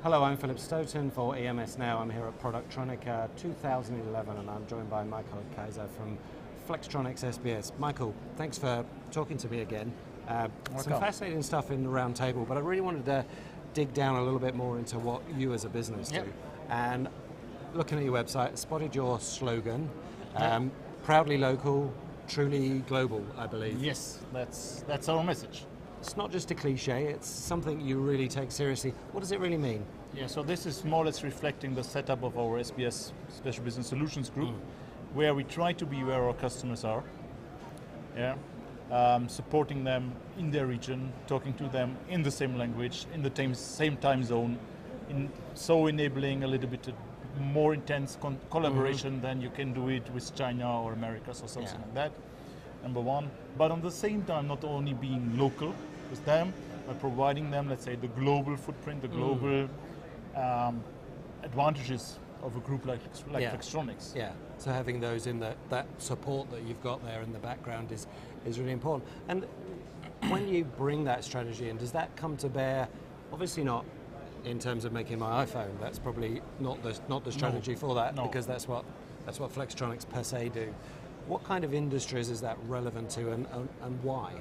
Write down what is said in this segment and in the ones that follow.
Hello, I'm Philip Stoten for EMSNow. I'm here at Productronica 2011 and I'm joined by my colleague Kayser from Flextronics SBS. Michael, thanks for talking to me again. Some fascinating stuff in the round table, but I really wanted to dig down a little bit more into what you as a business do. And looking at your website, spotted your slogan, proudly local, truly global, I believe. Yes, that's our message. It's not just a cliche, it's something you really take seriously. What does it really mean? Yeah, so this is more or less reflecting the setup of our SBS Special Business Solutions Group, where we try to be where our customers are, supporting them in their region, talking to them in the same language, in the same time zone, so enabling a little bit more intense collaboration than you can do it with China or Americas or something like that, number one. But at the same time, not only being local with them, but providing them, let's say, the global footprint, the global advantages of a group like Flextronics. Yeah, so having those in that support that you've got there in the background is really important. And when you bring that strategy in, does that come to bear, obviously not in terms of making my iPhone, that's probably not the strategy for that, because that's what Flextronics per se do. What kind of industries is that relevant to and why?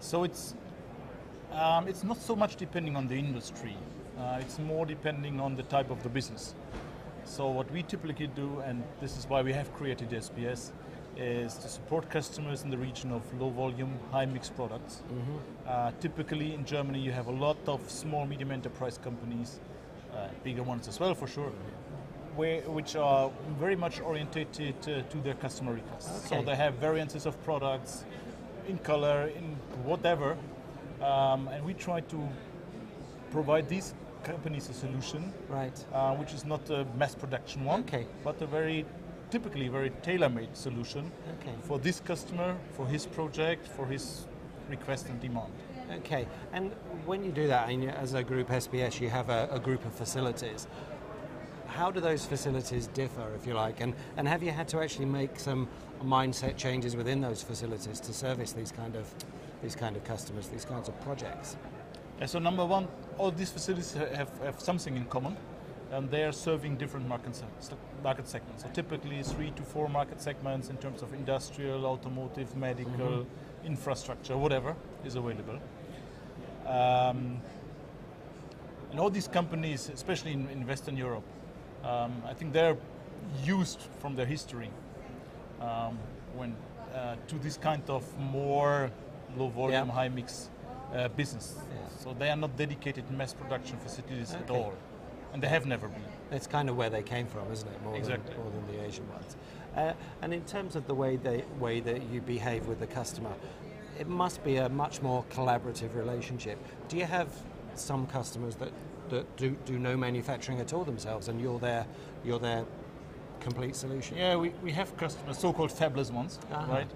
So it's not so much depending on the industry, it's more depending on the type of the business. So what we typically do, and this is why we have created SBS, is to support customers in the region of low volume, high mix products. Typically in Germany you have a lot of small, medium enterprise companies, bigger ones as well for sure, which are very much orientated to their customer requests. So they have variances of products in color, in whatever, and we try to provide these companies a solution, which is not a mass production one, but a typically very tailor-made solution for this customer, for his project, for his request and demand. Okay, and when you do that, and as a group SBS, you have a group of facilities. How do those facilities differ, if you like, and have you had to actually make some mindset changes within those facilities to service these kind of customers, these kinds of projects? So number one, all these facilities have something in common, and they are serving different market segments. So typically 3 to 4 market segments in terms of industrial, automotive, medical, infrastructure, whatever is available. And all these companies, especially in Western Europe, I think they're used from their history to this kind of more low volume, high mix business. So they are not dedicated mass production facilities at all, and they have never been. It's kind of where they came from, isn't it? More than the Asian ones. And in terms of the way that you behave with the customer, it must be a much more collaborative relationship. Do you have some customers that do no manufacturing at all themselves, and you're their complete solution? Yeah, we have customers, so-called fabless ones, right?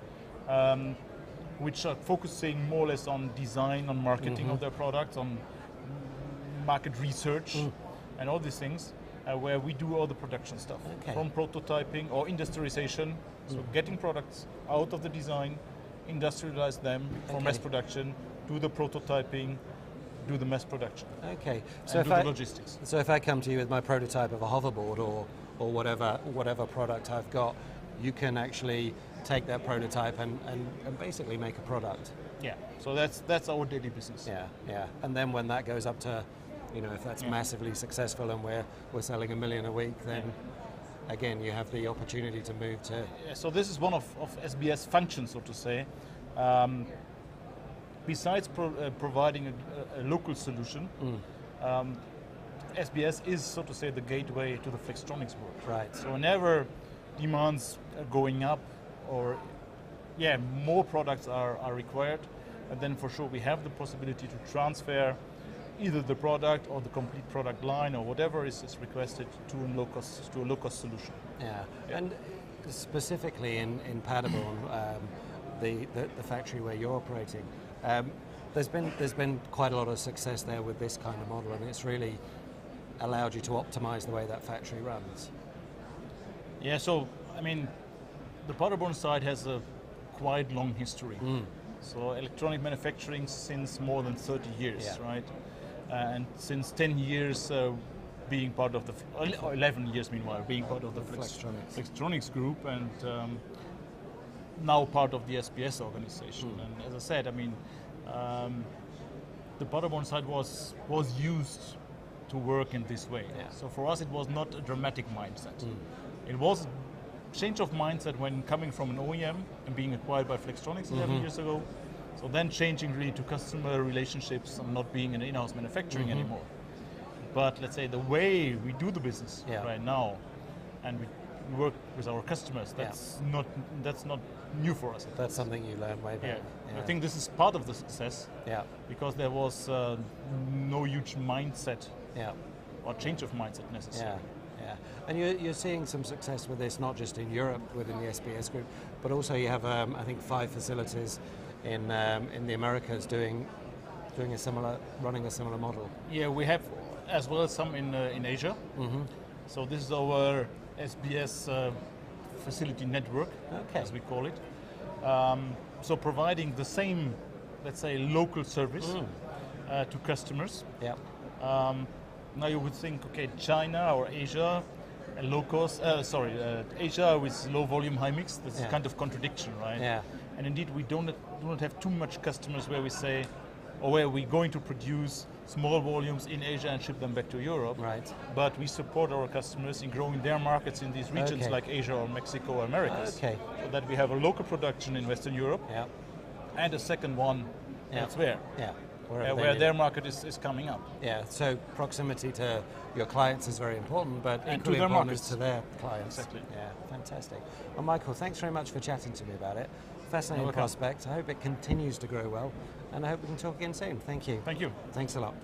Which are focusing more or less on design, on marketing of their products, on market research, and all these things, where we do all the production stuff, from prototyping or industrialization, so getting products out of the design, industrialize them for mass production, do the prototyping, do the mass production. Okay, so do the logistics. So if I come to you with my prototype of a hoverboard or whatever product I've got, you can actually take that prototype and basically make a product. Yeah, so that's our daily business. Yeah. And then when that goes up to, if that's massively successful and we're selling 1 million a week, then again you have the opportunity to move to. Yeah, so this is one of SBS functions, so to say. Besides providing a local solution, SBS is, so to say, the gateway to the Flextronics world. Right. So whenever demands are going up, or more products are required, and then for sure we have the possibility to transfer either the product or the complete product line or whatever is requested to a low-cost solution. Yeah. And specifically in Paderborn, the factory where you're operating, there's been quite a lot of success there with this kind of model, and it's really allowed you to optimize the way that factory runs. Yeah, so I mean, the Paderborn site has a quite long history. So electronic manufacturing since more than 30 years, right? and since 10 years being part of the, or 11 years meanwhile, being part of the Flextronics group, and now part of the SBS organization. And as I said, I mean, the Paderborn site was used to work in this way. Yeah. So for us, it was not a dramatic mindset. It was a change of mindset when coming from an OEM and being acquired by Flextronics 11 years ago. So then changing really to customer relationships and not being in in-house manufacturing anymore. But let's say the way we do the business right now, and we work with our customers, that's not new for us. That's something you learned way back. I think this is part of the success. Because there was no huge mindset or change of mindset necessary. And you're seeing some success with this, not just in Europe within the SBS group, but also you have I think 5 facilities in the Americas running a similar model. Yeah, we have as well as some in Asia. So this is our SBS facility network, as we call it. So providing the same, let's say, local service to customers. Now you would think, okay, China or Asia, low cost, Asia with low volume, high mix. This is kind of contradiction, right? And indeed, we do not have too much customers where we say, or where we're going to produce small volumes in Asia and ship them back to Europe. But we support our customers in growing their markets in these regions like Asia or Mexico or Americas. So that we have a local production in Western Europe and a second one elsewhere. Where their market is coming up. So proximity to your clients is very important, but equally important is to their clients. Exactly. Fantastic. Well, Michael, thanks very much for chatting to me about it. Fascinating prospect. I hope it continues to grow well, and I hope we can talk again soon. Thank you. Thank you. Thanks a lot.